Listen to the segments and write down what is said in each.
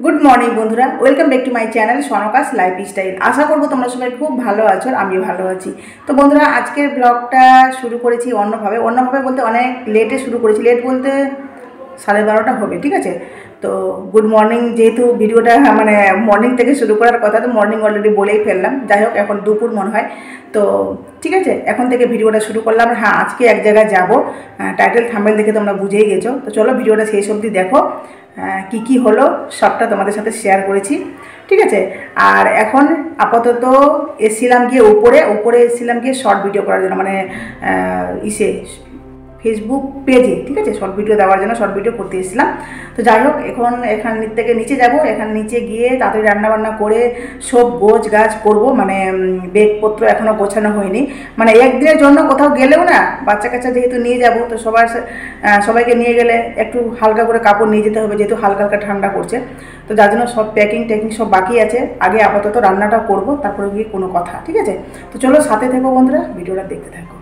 Good morning বন্ধুরা, welcome back to my channel সনকাস lifestyle. আশা করবো তোমরা সবাই খুব ভালো আছো আর আমিও ভালো আছি। তো বন্ধুরা, আজকের ব্লগটা শুরু করেছি অন্যভাবে বলতে অনেক লেটে শুরু করেছি। লেট বলতে 12:30 হবে, ঠিক আছে। তো গুড মর্নিং, যেহেতু ভিডিওটা মানে মর্নিং থেকে শুরু করার কথা, তো মর্নিং অলরেডি বলেই ফেললাম। যাই হোক, এখন দুপুর মনে হয়। তো ঠিক আছে, এখন থেকে ভিডিওটা শুরু করলাম। হ্যাঁ, আজকে এক জায়গায় যাবো, টাইটেল থাম্বনেল দেখে তোমরা বুঝেই গেছো। তো চলো ভিডিওটা শেষ অবধি দেখো, কি কি হলো সবটা তোমাদের সাথে শেয়ার করেছি, ঠিক আছে। আর এখন আপাতত এসেছিলাম গিয়ে উপরে এসেছিলাম গিয়ে শর্ট ভিডিও করার জন্য, মানে ফেসবুক পেজে, ঠিক আছে, শর্ট ভিডিও দেওয়ার জন্য শর্ট ভিডিও করতে এসেছিলাম। তো যাই হোক, এখান থেকে নিচে যাব। এখান নিচে গিয়ে তাড়াতাড়ি রান্নাবান্না করে সব গোছ গাছ করবো। মানে ব্যাগপত্র এখনও গোছানো হয়নি। মানে একদিনের জন্য কোথাও গেলেও না, বাচ্চা কাচ্চা যেহেতু নিয়ে যাব, তো সবাইকে নিয়ে গেলে একটু হালকা করে কাপড় নিয়ে যেতে হবে, যেহেতু হালকা হালকা ঠান্ডা পড়ছে। তো যার জন্য সব প্যাকিং সব বাকি আছে। আগে আপাতত রান্নাটা করব, তারপরে গিয়ে কোনো কথা, ঠিক আছে। তো চলো সাথে থেকো বন্ধুরা, ভিডিওটা দেখতে থাকো।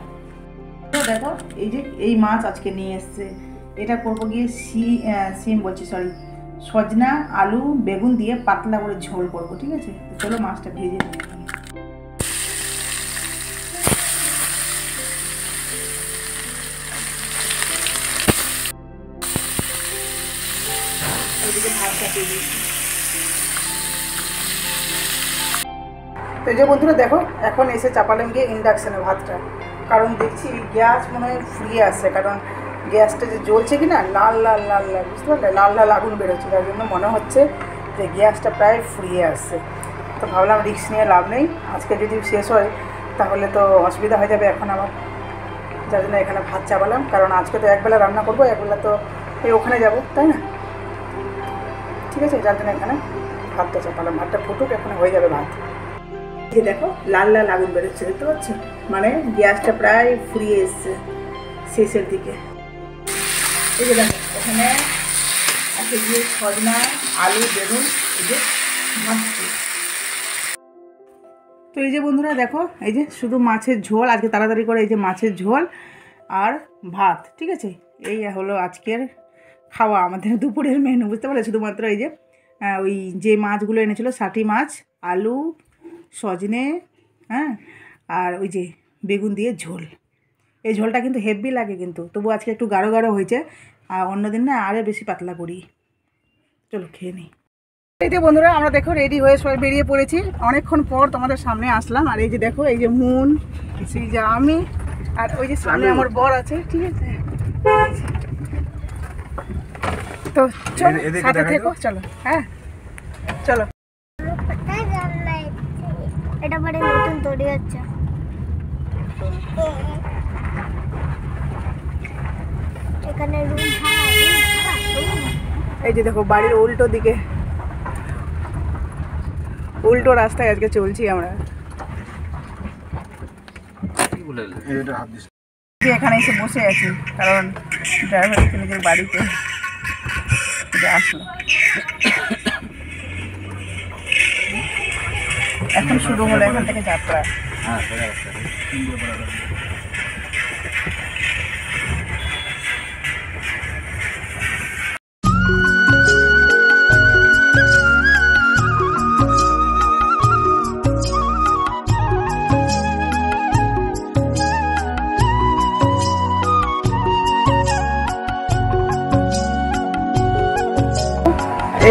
দেখো, এই মাছ আজকে নিয়ে এসছে। এটা করবো গিয়ে সজনা আলু বেগুন দিয়ে পাতলা করে ঝোল করবো, ঠিক আছে। তো চলো মাছটা ভেজে নিই। ওইদিকে ভাতটা দিয়ে দিয়েছি। তো এই যে বন্ধুরা দেখো, এখন এসে চাপালাম গিয়ে ইন্ডাকশানে ভাতটা, কারণ দেখছি গ্যাস মনে হয় ফুরিয়ে আসছে। কারণ গ্যাসটা যে জ্বলছে কি না, লাল লাল লাল লাল, বুঝতে পারলে, লাল লাল আগুন বেরোচ্ছে। তার জন্য মনে হচ্ছে যে গ্যাসটা প্রায় ফুরিয়ে আসছে। তো ভাবলাম রিস্ক নিয়ে লাভ নেই, আজকে যদি শেষ হয় তাহলে তো অসুবিধা হয়ে যাবে এখন আমার। যার জন্য এখানে ভাত চাপালাম, কারণ আজকে তো একবেলা রান্না করবো, একবেলা তো ওখানে যাবো, তাই না, ঠিক আছে। যার জন্য এখানে ভাতটা চাপালাম। ভাতটা ফুটুক, এখানে হয়ে যাবে ভাত। এই দেখো লাল লাল আগুন বেরোচ্ছে, দেখতে পাচ্ছ, মানে গ্যাসটা প্রায় ফুরিয়ে এসছে শেষের দিকে। এই যে দেখো, এখানে আছে গিয়ে সজনা আলু বেগুন, এই যে ভাজছি। তো এই যে বন্ধুরা দেখো, এই যে শুধু মাছের ঝোল আজকে, তাড়াতাড়ি করে এই যে মাছের ঝোল আর ভাত, ঠিক আছে। এই হলো আজকের খাওয়া, আমাদের দুপুরের মেনু, বুঝতে পারলে। শুধুমাত্র এই যে ওই যে মাছগুলো এনেছিল, সাটি মাছ, আলু, সজনে, হ্যাঁ, আর ওই যে বেগুন দিয়ে ঝোল। এই ঝোলটা কিন্তু হেভি লাগে, কিন্তু তবু আজকে একটু গাঢ় গাঢ় হয়েছে, আর অন্যদিন না আরও বেশি পাতলা করি। চলো খেয়ে নিই। এই যে বন্ধুরা, আমরা দেখো রেডি হয়ে সবাই বেরিয়ে পড়েছি। অনেকক্ষণ পর তোমাদের সামনে আসলাম। আর এই যে দেখো, এই যে মুন, সেই যে আমি, আর ওই যে সামনে আমার বর আছে, ঠিক আছে। তো চলো সাথে থেকো, চলো। হ্যাঁ চলো। এটা বাড়ি নতুন তৈরি হচ্ছে। এখানে রুম এই যে দেখো, বাড়ির উল্টো দিকে, উল্টো রাস্তায় আজকে চলছি আমরা। এখানে এসে বসে আছি, কারণ ড্রাইভার নিজের বাড়িতে আসলো। এখন শুরু হলো এখান থেকে যাত্রা।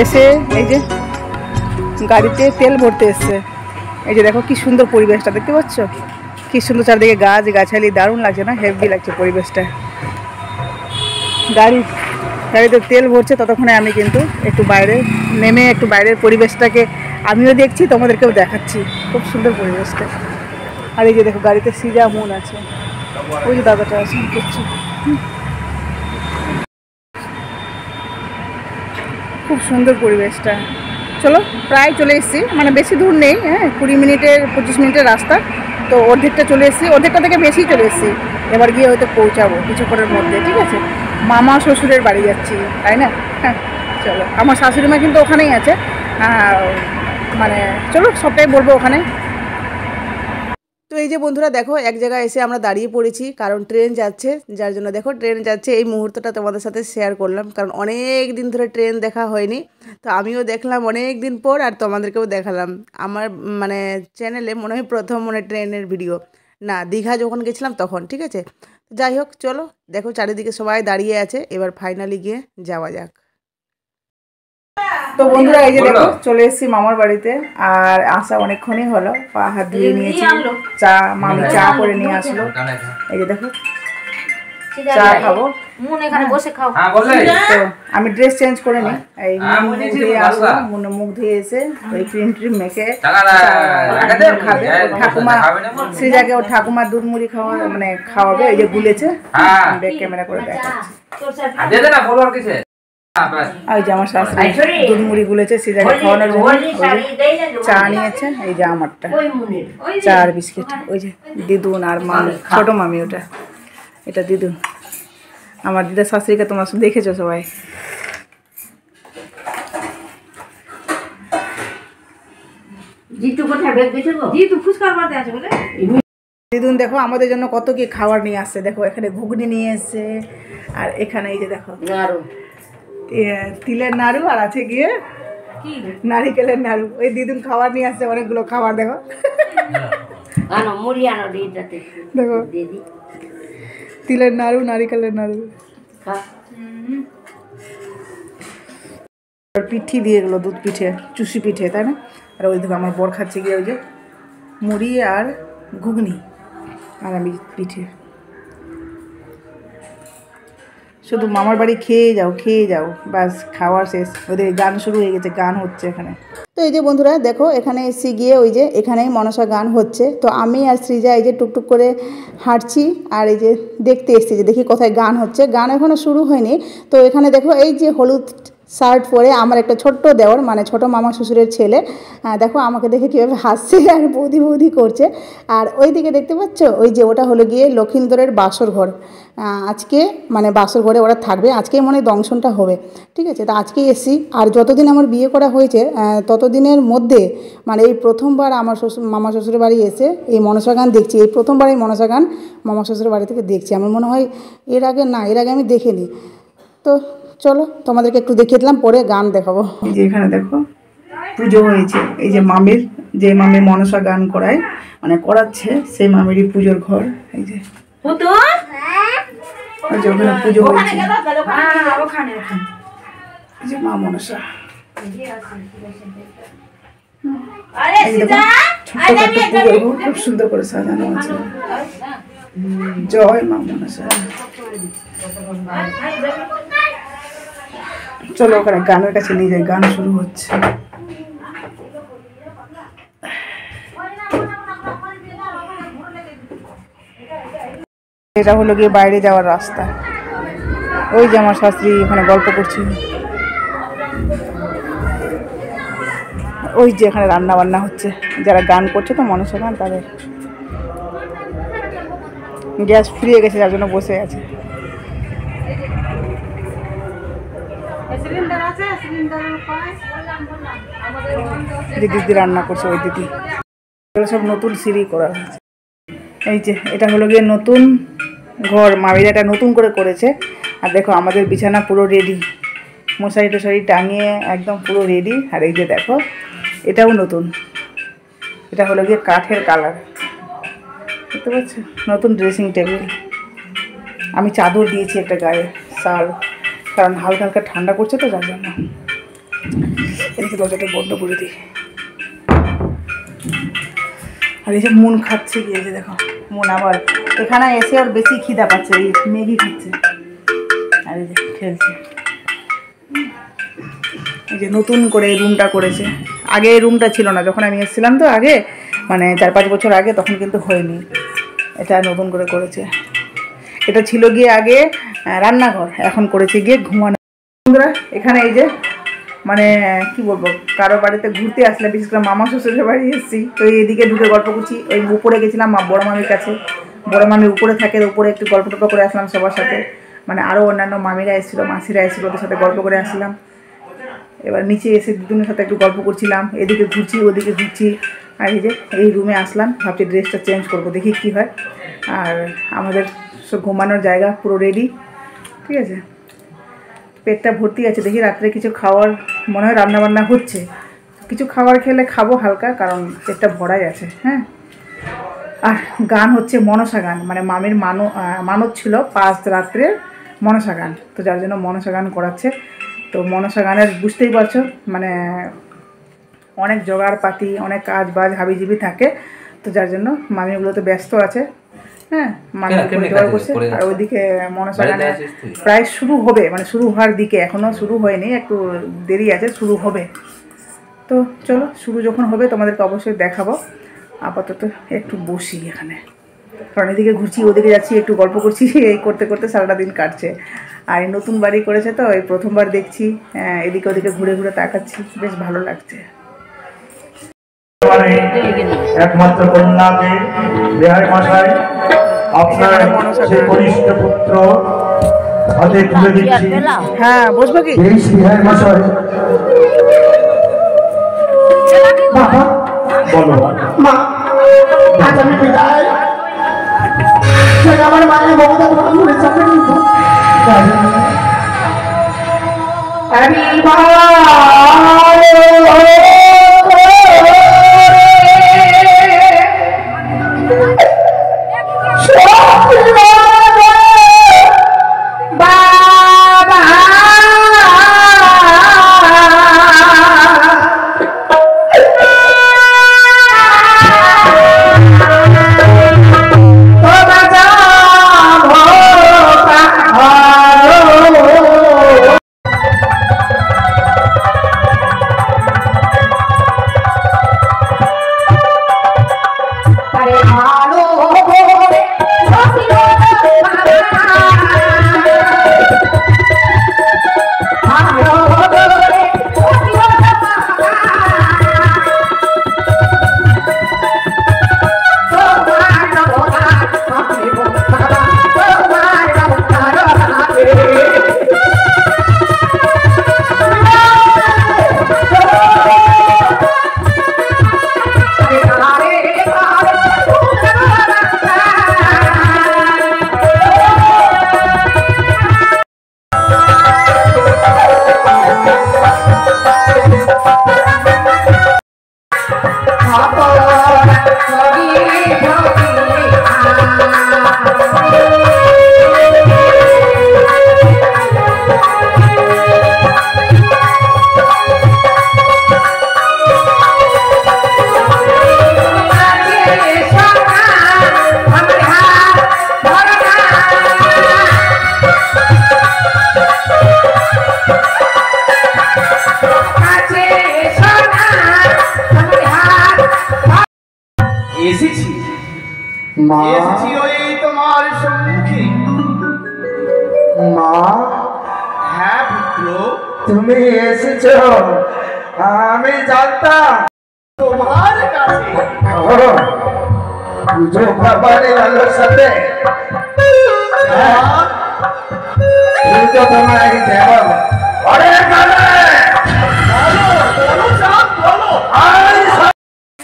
এসে এই যে গাড়িতে তেল ভরতে এসছে। এই যে দেখো কি সুন্দর পরিবেশটা, দেখতে পাচ্ছ কি সুন্দর, চারদিকে গাছ গাছালি, দারুণ লাগছে না, হেভি লাগছে পরিবেশটা। গাড়িতে তেল ভরছে, ততক্ষণে আমি কিন্তু একটু বাইরে নেমে একটু বাইরের পরিবেশটাকে আমিও দেখছি, তোমাদেরকেও দেখাচ্ছি। খুব সুন্দর পরিবেশটা। আর এই যে দেখো গাড়িতে সিজা মুন আছে, ওই যে দাদাটা আছে দেখছি। খুব সুন্দর পরিবেশটা। চলো প্রায় চলে এসেছি, মানে বেশি দূর নেই, হ্যাঁ 25 মিনিটের রাস্তা। তো অর্ধেকটা চলে এসেছি, অর্ধেকটা থেকে বেশি চলে এসেছি। এবার গিয়ে হয়তো পৌঁছাবো কিছুক্ষণের মধ্যে, ঠিক আছে। মামা শ্বশুরের বাড়ি যাচ্ছি, তাই না। হ্যাঁ চলো, আমার শাশুড়ি মা কিন্তু ওখানেই আছে, মানে চলো সবটাই বলবো ওখানে। তো এই যে বন্ধুরা দেখো এক জায়গায় এসে আমরা দাঁড়িয়ে পড়েছি, কারণ ট্রেন যাচ্ছে, যার জন্য দেখো ট্রেন যাচ্ছে। এই মুহূর্তটা তোমাদের সাথে শেয়ার করলাম, কারণ অনেক দিন ধরে ট্রেন দেখা হয়নি। তো আমিও দেখলাম অনেক দিন পর, আর তোমাদেরকেও দেখালাম। আমার মানে চ্যানেলে মনে হয় প্রথম ট্রেনের ভিডিও, না দীঘা যখন গেছিলাম তখন। ঠিক আছে, যাই হোক চলো, দেখো চারিদিকে সবাই দাঁড়িয়ে আছে, এবার ফাইনালি গিয়ে যাওয়া যাক। তো বন্ধুরা এই যে দেখো চলে এসেছি মামার বাড়িতে, আর আসা অনেকক্ষণই হলো। পা হাত ধুয়ে নিয়েছি, চা মামি চা করে নিয়ে আসলো। এই যে দেখো চা খাবো, তো আমি ড্রেস চেঞ্জ করে নিই। এই মুখ ধুয়ে আসবো, মুখ ধুয়ে এসে ওই ক্রিম ট্রিম মেখে খাবে। ঠাকুমা শ্রীজাকে ওর ঠাকুমা দুধ মুড়ি খাওয়াবে। এই যে গুলেছে, ব্যাক ক্যামেরা করে দেখাচ্ছি। ওই যে আমার শাশুড়ি দুধ মুড়ি গুলেছে শ্রীজাকে খাওয়ানোর জন্য। চা নিয়েছে, এই যে আমারটা চা আর বিস্কিট। ওই যে দিদুন আর মামি, ছোট মামি, ওটা এটা দিদুন। আমার দিদা শাশুড়িকে তোমরা দেখেছো সবাই। দিদুন দেখো আমাদের জন্য কত কি খাবার নিয়ে আসছে। দেখো এখানে ঘুগনি নিয়ে এসছে, আর এখানে এই যে দেখো তিলের নাড়ু, আর আছে গিয়ে নারিকেলের নাড়ু। ওই দিদুন খাবার নিয়ে আসছে, অনেকগুলো খাবার। দেখো দেখো তিলের নাড়ু, নারিকেলের নাড়ু, পিঠি দিয়ে গেলো, দুধ পিঠে, চুষি পিঠে, তাই না? আর ওই দেখো আমার বর খাচ্ছে গিয়ে ওই যে মুড়ি আর ঘুগনি, আর আমি পিঠে। শুধু মামার বাড়ি খেয়ে যাও, বাস খাওয়া শেষ। ওদের গান শুরু হয়ে গেছে, গান হচ্ছে এখানে। তো এই যে বন্ধুরা দেখো এখানে এসে গিয়ে ওই যে এখানেই মনসা গান হচ্ছে। তো আমি আর শ্রীজা এই যে টুকটুক করে হাঁটছি, আর এই যে দেখতে এসছি যে দেখি কোথায় গান হচ্ছে। গান এখনও শুরু হয়নি। তো এখানে দেখো এই যে হলুদ শার্ট পরে আমার একটা ছোট্ট দেওর, মানে ছোট মামা শ্বশুরের ছেলে, দেখো আমাকে দেখে কীভাবে হাসছে আর বৌদি করছে। আর ওই দিকে দেখতে পাচ্ছ, ওই যে ওটা হলো গিয়ে লক্ষিন্দরের বাসর ঘর। আজকে মানে বাসর ঘরে ওরা থাকবে, আজকেই মনে হয় দংশনটা হবে। ঠিক আছে, তো আজকেই এসছি। আর যতদিন আমার বিয়ে করা হয়েছে ততদিনের মধ্যে মানে এই প্রথমবার আমার মামা শ্বশুরের বাড়ি এসে এই মনসা গান দেখছি। এই প্রথমবার এই মনসা গান মামা শ্বশুরের বাড়ি থেকে দেখছি। আমার মনে হয় এর আগে আমি দেখিনি। তো চলো তোমাদেরকে একটু দেখিয়ে দিলাম, পরে গান দেখাবো। এই যে এখানে দেখো পুজো হয়েছে। এই যে মামির, যে মামি মনসা গান করায় মানে করাচ্ছে, সেই মামিরই পুজোর ঘর। এই যে ওখানে পুজো হয়েছে, এই যে মা মনসা। খুব সুন্দর করে সাজানো আছে। জয় মা মনসা। চলো ওখানে গানের কাছে নিয়ে যাই, গান শুরু হচ্ছে। এটা হলো গিয়ে বাইরে যাওয়ার রাস্তা। ওই যে আমার শাশুড়ি ওখানে গল্প করছি। ওই যে এখানে রান্না বান্না হচ্ছে, যারা গান করছে তো মনসা গান, তাদের গ্যাস ফুরিয়ে গেছে, যার জন্য বসে আছে। দিদি রান্না করছে, ওই দিদি। সব নতুন সিঁড়ি করা হয়েছে। এই যে এটা হলো গিয়ে নতুন ঘর, মামিরা এটা নতুন করে করেছে। আর দেখো আমাদের বিছানা পুরো রেডি, মশারি টশারি টাঙিয়ে একদম পুরো রেডি। আর এই যে দেখো এটাও নতুন, এটা হলো গিয়ে কাঠের কালার, দেখতে পাচ্ছ? নতুন ড্রেসিং টেবিল। আমি চাদর দিয়েছি একটা গায়ে, শাল, কারণ হালকা হালকা ঠান্ডা করছে তো, যার জন্য। এদিকে দরজাটা বন্ধ করে দিই। আর এই যে মন খাচ্ছে গিয়ে, যে দেখো মন আবার এখানে এসে আর বেশি খিদা পাচ্ছে, এই ম্যাগি খাচ্ছে আর এই যে খেলছে। এই যে নতুন করে এই রুমটা করেছে, আগে এই রুমটা ছিল না, যখন আমি এসেছিলাম তো আগে, মানে 4-5 বছর আগে, তখন কিন্তু হয়নি। এটা নতুন করে করেছে। এটা ছিল গিয়ে আগে রান্নাঘর, এখন করেছে গিয়ে ঘুমানো। বন্ধুরা এখানে এই যে মানে কি বলবো, কারো বাড়িতে ঘুরতে আসলে, বিশেষ করে মামা শ্বশুরের বাড়ি এসেছি, তো এইদিকে ঢুকে গল্প করছি। ওই উপরে গেছিলাম বড় মামির কাছে, বড় মামি উপরে থাকে, উপরে একটু গল্প টল্প করে আসলাম সবার সাথে। মানে আরও অন্যান্য মামিরা এসেছিলো, মাসিরা এসেছিলো, ওদের সাথে গল্প করে আসলাম। এবার নিচে এসে দুজনের সাথে একটু গল্প করছিলাম, এদিকে ঘুরছি ওদিকে ঘুরছি। আর এই যে এই রুমে আসলাম, ভাবছি ড্রেসটা চেঞ্জ করবো, দেখি কী হয়। আর আমাদের সব ঘুমানোর জায়গা পুরো রেডি, ঠিক আছে। পেটটা ভর্তি আছে, দেখি রাত্রে কিছু খাওয়ার, মনে হয় রান্নাবান্না হচ্ছে, কিছু খাবার খেলে খাবো হালকা, কারণ পেটটা ভরাই আছে। হ্যাঁ, আর গান হচ্ছে মনসা গান, মানে মামির মানত ছিল 5 রাত্রে মনসা গান, তো যার জন্য মনসা গান করাচ্ছে। তো মনসা গানের বুঝতেই পারছো মানে অনেক জোগাড় পাতি, অনেক কাজ বাজ হাবিজিবি থাকে, তো যার জন্য মামিগুলো তো ব্যস্ত আছে। হ্যাঁ, মামি জোগাড় করছে। আর ওইদিকে মনসা গানে প্রায় শুরু হবে, মানে শুরু হওয়ার দিকে, এখনও শুরু হয়নি, একটু দেরি আছে, শুরু হবে। তো চলো, শুরু যখন হবে তোমাদেরকে অবশ্যই দেখাবো। আপাতত একটু বসি এখানে, কারণ এদিকে ঘুরছি ওদিকে যাচ্ছি, একটু গল্প করছি, এই করতে করতে সারাটা দিন কাটছে। আর এই নতুন বাড়ি করেছে তো, এই প্রথমবার দেখছি, এদিকে ওদিকে ঘুরে ঘুরে তাকাচ্ছি, বেশ ভালো লাগছে। একমাত্র কন্যাকে বিহারী মশাই আপনার সেই কনিষ্ঠ পুত্র হাতে তুলে দিচ্ছি। হ্যাঁ, বসবো কি? বিহারী মশাই বাবা বলো। মা আজ আমি বিদায়, আমার মায়ের মমতা ভরে চাপে নিব। এসেছি মা এসেছি ওই তোমার সম্মুখে। মা হ্যাঁ পুত্র, তুমি এসেছো, আমি জানতাম তোমার কাছে। পুজো খাবারে আলোর সাথে তো তোমায় দেব। আরে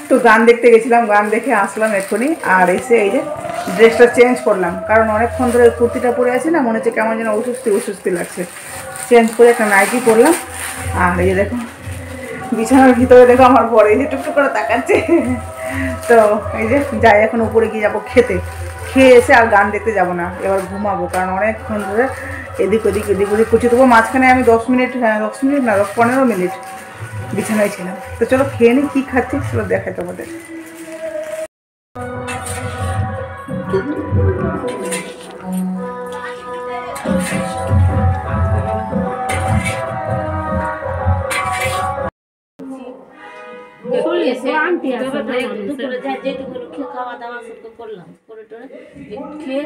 তো গান দেখতে গেছিলাম, গান দেখে আসলাম এক্ষুনি, আর এসে এই যে ড্রেসটা চেঞ্জ করলাম, কারণ অনেকক্ষণ ধরে কুর্তিটা পরে আছে না, মনে হচ্ছে কেমন যেন অস্বস্তি লাগছে। চেঞ্জ করে একটা নাইটি পরলাম। আর এই যে দেখো বিছানার ভিতরে দেখো আমার বড় এই যে টুকটুক করে তাকাচ্ছে। তো এই যে যাই, এখন উপরে গিয়ে যাবো খেতে, খেয়ে এসে আর গান দেখতে যাব না, এবার ঘুমাবো, কারণ অনেকক্ষণ ধরে এদিক ওদিক করছি। তবুও মাঝখানে আমি 10 মিনিট না 15 মিনিট বিছানায় ছিলাম। তো চলো খেয়ে নিই, কী খাচ্ছি চলো দেখাই তোমাদের। যেটুকু খাওয়া দাওয়া সব করলাম, করে টোরে খেয়ে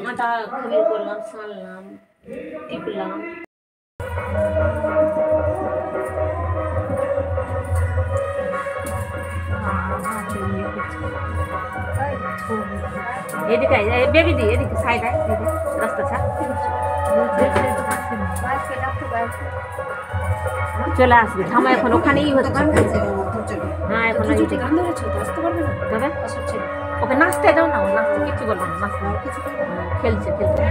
আটা খামির করলাম, সানলাম, টিপলাম। এদিকে বেবি দি, এদিকে সাইড রাস্তা ছাড়। চলে আসবে, থামো এখন ওখানেই হচ্ছে। হ্যাঁ এখন তবে ওকে নাচতে দাও না, ও নাচতে কিছু বলবো না, নাচতে খেলছে খেলছে।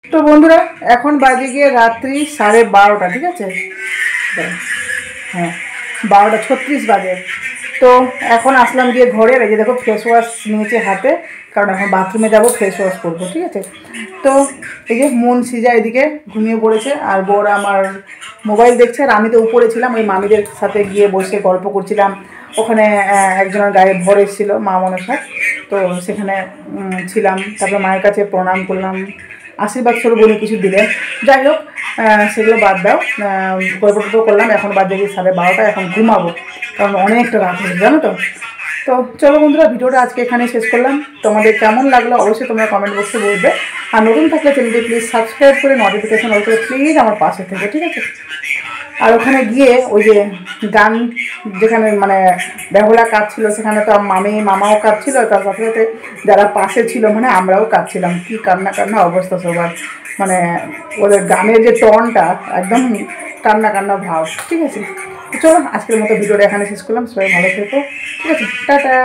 তো বন্ধুরা এখন বাজে গিয়ে রাত্রি 12:30, ঠিক আছে? হ্যাঁ 12:36 বাজে। তো এখন আসলাম গিয়ে ঘরে, এই যে দেখো ফেস ওয়াশ নিয়েছে হাতে, কারণ এখন বাথরুমে যাবো, ফেস ওয়াশ করবো, ঠিক আছে? তো এই যে মন সিজা এদিকে ঘুমিয়ে পড়েছে, আর বড় আমার মোবাইল দেখছে, আর আমি তো উপরে ছিলাম, ওই মামিদের সাথে গিয়ে বসে গল্প করছিলাম। ওখানে একজনের গায়ে ভর এসেছিল, মা মনসা, তো সেখানে ছিলাম। তারপরে মায়ের কাছে প্রণাম করলাম, আশীর্বাদ স্বরূপ উনি কিছু দিলেন। যাই হোক সেগুলো বাদ দাও, গল্প করলাম। এখন বাজে গিয়ে 12:30, এখন ঘুমাবো, কারণ অনেকটা রাত হয়েছে, জানো তো। তো চলো বন্ধুরা, ভিডিওটা আজকে এখানে শেষ করলাম। তোমাদের কেমন লাগলো অবশ্যই তোমরা কমেন্ট বক্সে বলবে, আর নতুন থাকলে চ্যানেলটি প্লিজ সাবস্ক্রাইব করে নোটিফিকেশন অল করে প্লিজ আমার পাশে থেকে, ঠিক আছে? আর ওখানে গিয়ে ওই যে গান যেখানে মানে বেহুলা কাঁদছিল, সেখানে তো মামাও কাঁদছিল, তার সাথে সাথে যারা পাশে ছিল মানে আমরাও কাঁদছিলাম। কি কান্না অবস্থা সবার, মানে ওদের গানের যে টনটা একদম কান্না ভাব, ঠিক আছে? চলো আজকের মতো ভিডিওটা এখানে শেষ করলাম। সবাই ভালো থেকো, ঠিক আছে? টাটা।